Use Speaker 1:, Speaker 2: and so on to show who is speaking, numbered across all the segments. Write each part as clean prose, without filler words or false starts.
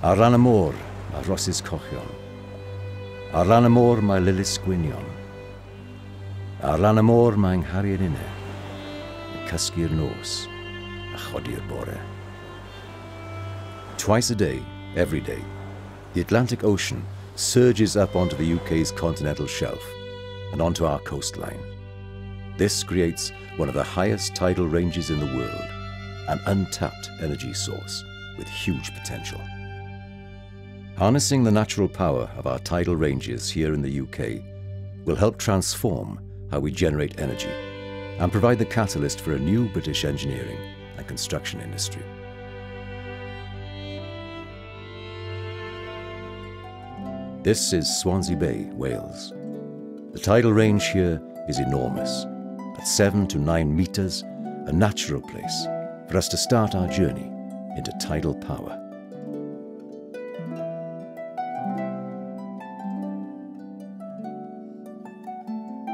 Speaker 1: Ar ran y môr, mae rosys cochion. Ar ran y môr, mae lilys gwynion. Ar ran y môr, mae nghariad unne. Cysgu'r nos, a chodi'r bore. Twice a day, every day, the Atlantic Ocean surges up onto the UK's continental shelf and onto our coastline. This creates one of the highest tidal ranges in the world, an untapped energy source with huge potential. Harnessing the natural power of our tidal ranges here in the UK will help transform how we generate energy and provide the catalyst for a new British engineering and construction industry. This is Swansea Bay, Wales. The tidal range here is enormous. At 7 to 9 metres, a natural place for us to start our journey into tidal power.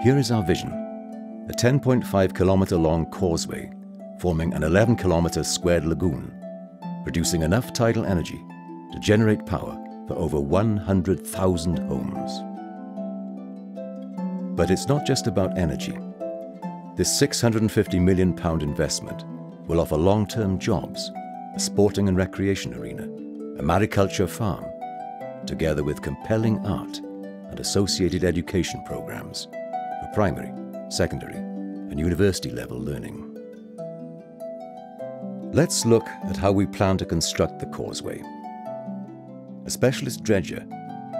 Speaker 1: Here is our vision, a 10.5 kilometre long causeway forming an 11 kilometre squared lagoon, producing enough tidal energy to generate power for over 100,000 homes. But it's not just about energy. This £650 million investment will offer long-term jobs, a sporting and recreation arena, a mariculture farm, together with compelling art and associated education programs for primary, secondary and university level learning. Let's look at how we plan to construct the causeway. A specialist dredger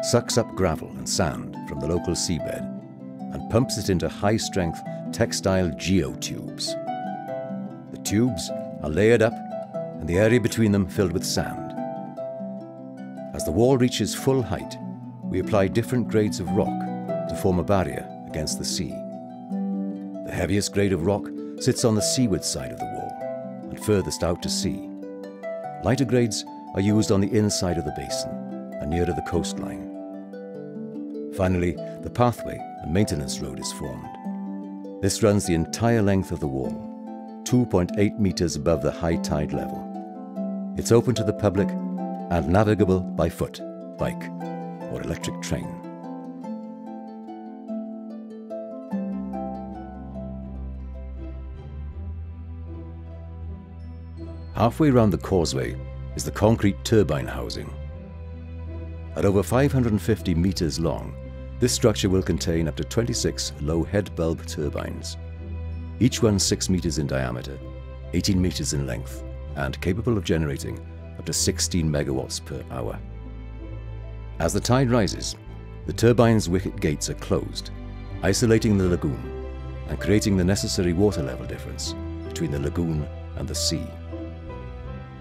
Speaker 1: sucks up gravel and sand from the local seabed and pumps it into high-strength textile geotubes. The tubes are layered up and the area between them filled with sand. As the wall reaches full height, we apply different grades of rock to form a barrier against the sea. The heaviest grade of rock sits on the seaward side of the wall and furthest out to sea. Lighter grades are used on the inside of the basin and nearer the coastline. Finally, the pathway and maintenance road is formed. This runs the entire length of the wall, 2.8 metres above the high tide level. It's open to the public and navigable by foot, bike or electric train. Halfway round the causeway is the concrete turbine housing. At over 550 metres long, this structure will contain up to 26 low head bulb turbines, each one 6 metres in diameter, 18 metres in length, and capable of generating up to 16 megawatts per hour. As the tide rises, the turbine's wicket gates are closed, isolating the lagoon and creating the necessary water level difference between the lagoon and the sea.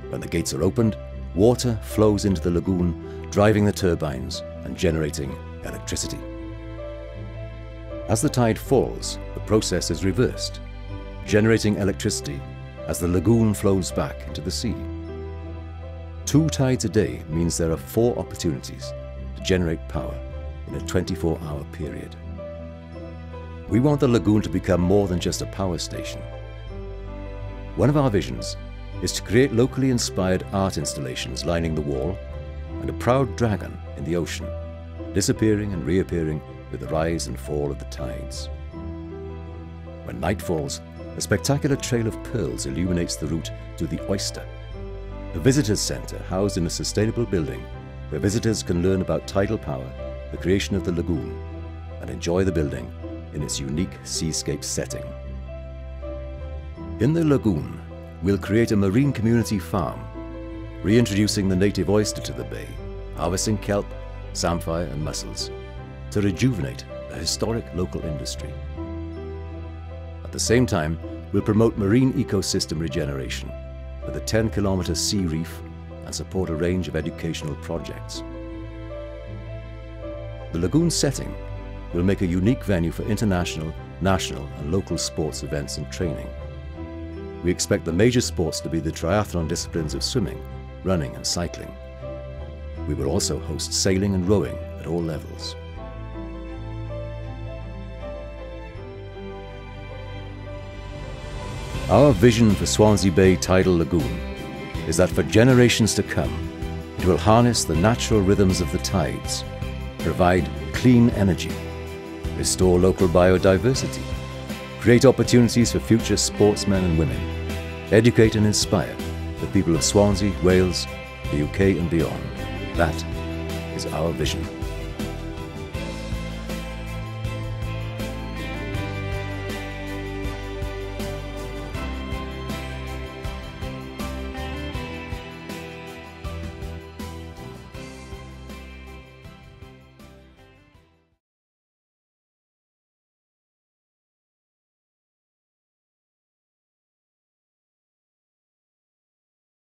Speaker 1: When the gates are opened, water flows into the lagoon, driving the turbines and generating electricity. As the tide falls, the process is reversed, generating electricity as the lagoon flows back into the sea. 2 tides a day means there are 4 opportunities to generate power in a 24-hour period. We want the lagoon to become more than just a power station. One of our visions is to create locally inspired art installations lining the wall and a proud dragon in the ocean, disappearing and reappearing with the rise and fall of the tides. When night falls, a spectacular trail of pearls illuminates the route to the Oyster, a visitors centre housed in a sustainable building where visitors can learn about tidal power, the creation of the lagoon, and enjoy the building in its unique seascape setting. In the lagoon, we'll create a marine community farm, reintroducing the native oyster to the bay, harvesting kelp, samphire and mussels to rejuvenate a historic local industry. At the same time, we'll promote marine ecosystem regeneration with a 10-kilometre sea reef and support a range of educational projects. The lagoon setting will make a unique venue for international, national and local sports events and training. We expect the major sports to be the triathlon disciplines of swimming, running and cycling. We will also host sailing and rowing at all levels. Our vision for Swansea Bay Tidal Lagoon is that for generations to come, It will harness the natural rhythms of the tides, provide clean energy, restore local biodiversity, create opportunities for future sportsmen and women, educate and inspire the people of Swansea, Wales, the UK and beyond. That is our vision.